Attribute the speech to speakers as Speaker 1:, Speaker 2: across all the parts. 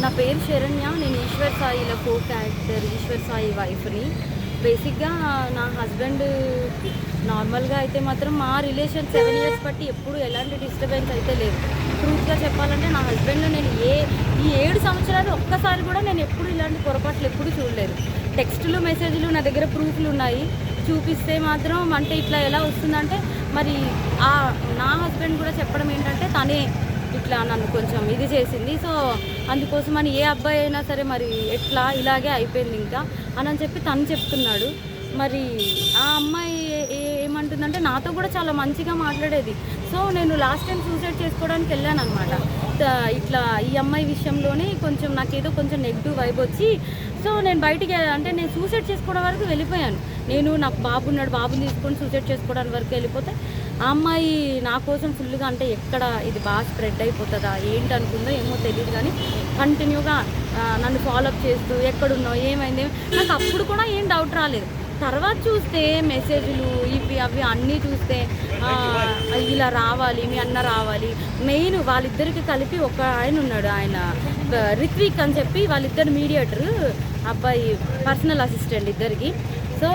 Speaker 1: నా పేరు శరణ్య. నేను ఈశ్వర్ సాయిలో కో క్యారెక్టర్ ఈశ్వర్ సాయి వైఫ్ని. బేసిక్గా నా హస్బెండ్ నార్మల్గా అయితే మాత్రం మా రిలేషన్ 7 years బట్టి ఎప్పుడు ఎలాంటి డిస్టర్బెన్స్ అయితే లేదు. ట్రూత్గా చెప్పాలంటే నా హస్బెండ్లో నేను ఈ 7 సంవత్సరాలు ఒక్కసారి కూడా నేను ఎప్పుడు ఇలాంటి పొరపాట్లు ఎప్పుడు చూడలేదు. టెక్స్టులు మెసేజ్లు నా దగ్గర ప్రూఫ్లు ఉన్నాయి. చూపిస్తే మాత్రం అంటే ఇట్లా ఎలా వస్తుందంటే మరి నా హస్బెండ్ కూడా చెప్పడం ఏంటంటే తనే ఇట్లా నన్ను కొంచెం ఇది చేసింది. సో అందుకోసమని ఏ అబ్బాయి అయినా సరే మరి ఎట్లా ఇలాగే అయిపోయింది ఇంకా అని చెప్పి తను చెప్తున్నాడు. మరి ఆ అమ్మాయి ఏమంటుందంటే నాతో కూడా చాలా మంచిగా మాట్లాడేది. సో నేను లాస్ట్ టైం సూసైడ్ చేసుకోవడానికి వెళ్ళాను అనమాట. ఇట్లా ఈ అమ్మాయి విషయంలోనే కొంచెం నాకేదో కొంచెం నెగిటివ్ వైబ్ వచ్చి సో నేను బయటికి అంటే నేను సూసైడ్ చేసుకోవడం వరకు వెళ్ళిపోయాను. నాకు బాబు ఉన్నాడు, బాబుని తీసుకొని సూసైడ్ చేసుకోవడానికి వరకు వెళ్ళిపోతే ఆ అమ్మాయి నా కోసం ఫుల్గా అంటే ఎక్కడ ఇది బాగా స్ప్రెడ్ అయిపోతుందా ఏంటి అనుకుందో ఏమో తెలియదు, కానీ కంటిన్యూగా నన్ను ఫాలోఅప్ చేస్తూ ఎక్కడున్నావు ఏమైంది నాకు అప్పుడు కూడా ఏం డౌట్ రాలేదు. తర్వాత చూస్తే మెసేజ్లు ఇవి అవి అన్నీ చూస్తే ఇలా రావాలి, మీ అన్న రావాలి. మెయిన్ వాళ్ళిద్దరికి కలిపి ఒక ఆయన ఉన్నాడు, ఆయన రిత్విక్ అని చెప్పి వాళ్ళిద్దరు మీడియేటర్, అబ్బాయి పర్సనల్ అసిస్టెంట్ ఇద్దరికి. సో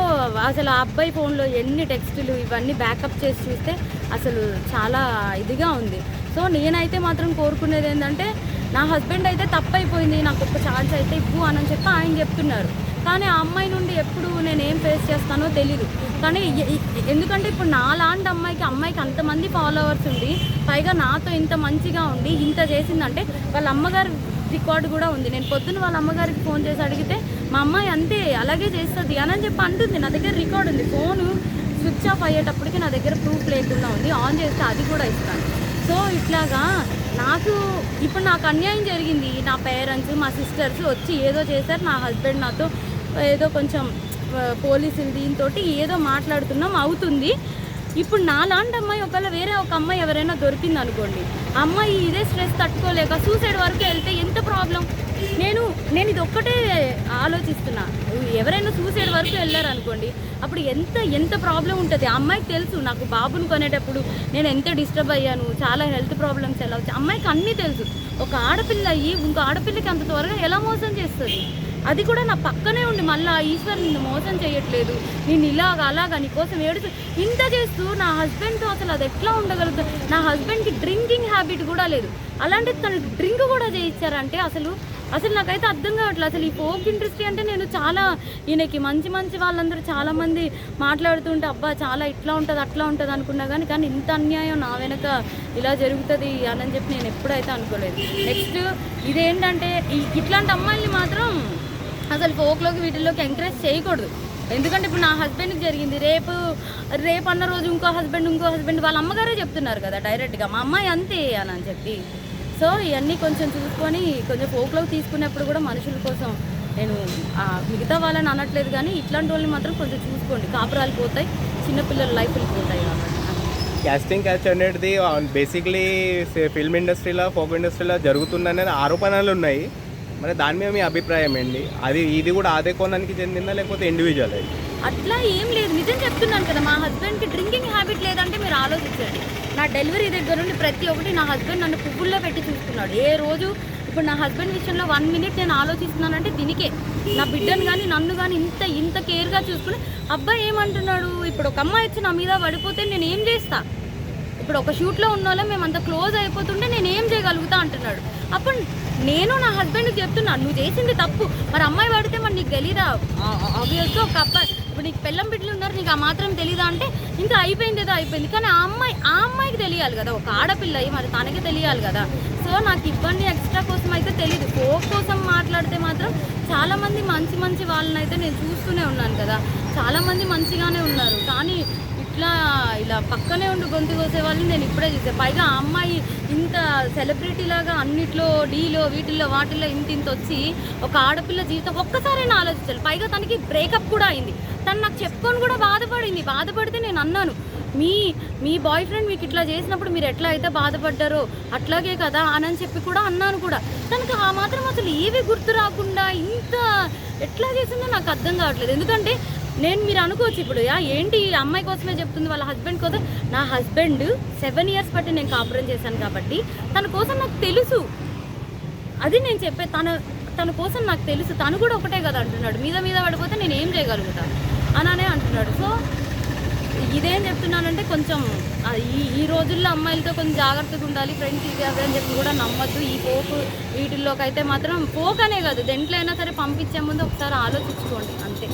Speaker 1: అసలు ఆ అబ్బాయి ఫోన్లో ఎన్ని టెక్స్టులు ఇవన్నీ బ్యాకప్ చేసి చూస్తే అసలు చాలా ఇదిగా ఉంది. సో నేనైతే మాత్రం కోరుకునేది ఏంటంటే నా హస్బెండ్ అయితే తప్పైపోయింది, నాకు ఒక ఛాన్స్ అయితే ఇవ్వు అని చెప్పి ఆయన చెప్తున్నారు. కానీ ఆ అమ్మాయి నుండి ఎప్పుడు నేను ఏం ఫేస్ చేస్తానో తెలీదు. కానీ ఎందుకంటే ఇప్పుడు నాలాంటి అమ్మాయికి అంతమంది ఫాలోవర్స్ ఉండి పైగా నాతో ఇంత మంచిగా ఉండి ఇంత చేసిందంటే వాళ్ళ అమ్మగారి రికార్డు కూడా ఉంది. నేను పొద్దున్న వాళ్ళ అమ్మగారికి ఫోన్ చేసి అడిగితే మా అమ్మాయి అంతే అలాగే చేస్తుంది అని చెప్పి అంటుంది. నా దగ్గర రికార్డు ఉంది. ఫోను స్విచ్ ఆఫ్ అయ్యేటప్పటికి నా దగ్గర ప్రూఫ్ లేకుండా ఉంది. ఆన్ చేస్తే అది కూడా ఇస్తాను. సో ఇట్లాగా నాకు అన్యాయం జరిగింది. నా పేరెంట్స్ మా సిస్టర్స్ వచ్చి ఏదో చేశారు. నా హస్బెండ్ నాతో ఏదో కొంచెం పోలీసులు దీంతో ఏదో మాట్లాడుతున్నాం అవుతుంది. ఇప్పుడు నాలాంటి అమ్మాయి ఒకవేళ వేరే ఒక అమ్మాయి ఎవరైనా దొరికింది అనుకోండి, అమ్మాయి ఇదే స్ట్రెస్ తట్టుకోలేక సూసైడ్ వరకు వెళ్తే ఎంత ప్రాబ్లం. నేను ఇది ఒక్కటే ఆలోచిస్తున్నా. ఎవరైనా సూసైడ్ వరకు వెళ్ళారు అనుకోండి, అప్పుడు ఎంత ప్రాబ్లం ఉంటుంది. ఆ అమ్మాయికి తెలుసు నాకు బాబుని కొనేటప్పుడు నేను ఎంత డిస్టర్బ్ అయ్యాను, చాలా హెల్త్ ప్రాబ్లమ్స్ ఎలా వచ్చాయి అమ్మాయికి అన్నీ తెలుసు. ఒక ఆడపిల్ల అయ్యి ఇంకో ఆడపిల్లకి అంత త్వరగా ఎలా మోసం చేస్తుంది. అది కూడా నా పక్కనే ఉండి మళ్ళీ ఈశ్వర్ నిన్ను మోసం చేయట్లేదు, నేను అలాగా నీకోసం ఏడుచు ఇంత చేస్తూ నా హస్బెండ్తో అసలు అది ఎట్లా ఉండగలుగుతుంది. నా హస్బెండ్కి డ్రింకింగ్ హ్యాబిట్ కూడా లేదు, అలాంటిది తను డ్రింక్ కూడా చేయించారంటే అసలు నాకైతే అర్థం కావట్లేదు. అసలు ఈ ఫోక్ ఇండస్ట్రీ అంటే నేను చాలా ఈయనకి మంచి వాళ్ళందరూ చాలామంది మాట్లాడుతుంటే అబ్బా చాలా ఇట్లా ఉంటుంది అట్లా ఉంటుంది అనుకున్నా కానీ ఇంత అన్యాయం నా వెనక ఇలా జరుగుతుంది అని చెప్పి నేను ఎప్పుడైతే అనుకోలేదు. నెక్స్ట్ ఇదేంటంటే ఇట్లాంటి అమ్మాయిల్ని మాత్రం అసలు ఫోక్లోకి వీటిల్లోకి ఎంకరేజ్ చేయకూడదు. ఎందుకంటే ఇప్పుడు నా హస్బెండ్కి జరిగింది, రేపు అన్న రోజు ఇంకో హస్బెండ్ వాళ్ళ అమ్మగారే చెప్తున్నారు కదా డైరెక్ట్గా మా అమ్మాయి అంతే అని చెప్పి. సో ఇవన్నీ కొంచెం చూసుకొని కొంచెం ఫోక్లోకి తీసుకునేప్పుడు కూడా మనుషుల కోసం నేను మిగతా వాళ్ళని అనట్లేదు, కానీ ఇట్లాంటి వాళ్ళని మాత్రం కొంచెం చూసుకోండి. కాపురాలు పోతాయి, చిన్నపిల్లల లైఫ్లు పోతాయి. కాబట్టి
Speaker 2: క్యాస్టింగ్ క్యాచ్ అనేది బేసిక్లీ ఫిల్మ్ ఇండస్ట్రీలో ఫోక్ ఇండస్ట్రీలో జరుగుతుందనే ఆరోపణలు ఉన్నాయి. మరి దాని మీద మీ అభిప్రాయం ఏంటి? ఇది కూడా అదే కోణానికి చెందిందా లేకపోతే ఇండివిజువల్?
Speaker 1: అట్లా ఏం లేదు, నిజం చెప్తున్నాను కదా. మా హస్బెండ్కి డ్రింకింగ్ హ్యాబిట్ లేదంటే మీరు ఆలోచించండి. నా డెలివరీ దగ్గర నుండి ప్రతి ఒక్కటి నా హస్బెండ్ నన్ను పువ్వుల్లో పెట్టి చూసుకున్నాడు. ఏ రోజు ఇప్పుడు నా హస్బెండ్ విషయంలో 1 minute నేను ఆలోచిస్తున్నానంటే దీనికే. నా బిడ్డను కానీ నన్ను కానీ ఇంత కేర్గా చూసుకుని అబ్బాయి ఏమంటున్నాడు, ఇప్పుడు ఒక అమ్మాయి వచ్చి నా మీద పడిపోతే నేను ఏం చేస్తా, ఇప్పుడు ఒక షూట్లో ఉన్న వాళ్ళం మేము అంత క్లోజ్ అయిపోతుంటే నేను ఏం చేయగలుగుతా అంటున్నాడు. అప్పుడు నేను నా హస్బెండ్కి చెప్తున్నాను నువ్వు చేసింది తప్పు, మరి అమ్మాయి పడితే మరి నీకు తెలీదా, ఆబ్వియస్గా ఒక అబ్బాయి ఇప్పుడు నీకు పెళ్ళం బిడ్డలు ఉన్నారు నీకు ఆ మాత్రం తెలీదా అంటే ఇంకా అయిపోయింది ఏదో అయిపోయింది. కానీ ఆ అమ్మాయికి తెలియాలి కదా, ఒక ఆడపిల్ల అయ్యి మరి తనకి తెలియాలి కదా. సో నాకు ఇబ్బంది ఎక్స్ట్రా కోసం అయితే తెలీదు. ఫోక్ కోసం మాట్లాడితే మాత్రం చాలామంది మంచి వాళ్ళని అయితే నేను చూస్తూనే ఉన్నాను కదా, చాలామంది మంచిగానే ఉన్నారు. కానీ ఇలా పక్కనే ఉండి గొంతు కోసే వాళ్ళని నేను ఇప్పుడే చూసాను. పైగా ఆ అమ్మాయి ఇంత సెలబ్రిటీ లాగా అన్నిట్లో డీలో వీటిల్లో వాటిల్లో ఇంత వచ్చి ఒక ఆడపిల్ల జీవితం ఒక్కసారైనా ఆలోచించాలి. పైగా తనకి బ్రేకప్ కూడా అయింది. తను నాకు చెప్పుకొని కూడా బాధపడితే నేను అన్నాను మీ బాయ్ ఫ్రెండ్ మీకు ఇట్లా చేసినప్పుడు మీరు ఎట్లా అయితే బాధపడ్డారో అట్లాగే కదా అని చెప్పి కూడా అన్నాను కూడా. తనకు ఆ మాత్రం అసలు ఏవి గుర్తు రాకుండా ఇంత ఎట్లా చేసిందో నాకు అర్థం కావట్లేదు. ఎందుకంటే మీరు అనుకోవచ్చు ఇప్పుడు ఏంటి ఈ అమ్మాయి కోసమే చెప్తుంది వాళ్ళ హస్బెండ్ కోసం. నా హస్బెండ్ 7 years బట్టి నేను కాపురం చేశాను కాబట్టి తన కోసం నాకు తెలుసు. అది నేను చెప్పే తన కోసం నాకు తెలుసు, తను కూడా ఒకటే కదా అంటున్నాడు, మీద మీద పడిపోతే నేను ఏం చేయగలుగుతాను అననే అంటున్నాడు. సో ఇదేం చెప్తున్నానంటే కొంచెం ఈ రోజుల్లో అమ్మాయిలతో కొంచెం జాగ్రత్తగా ఉండాలి, ఫ్రెండ్స్ ఇది అదే అని చెప్పి కూడా నమ్మద్దు. ఈ ఫోక్ వీటిల్లోకి అయితే మాత్రం ఫోక్ అనే కాదు, దేంట్లో అయినా సరే పంపించే ముందు ఒకసారి ఆలోచించుకోండి అంతే.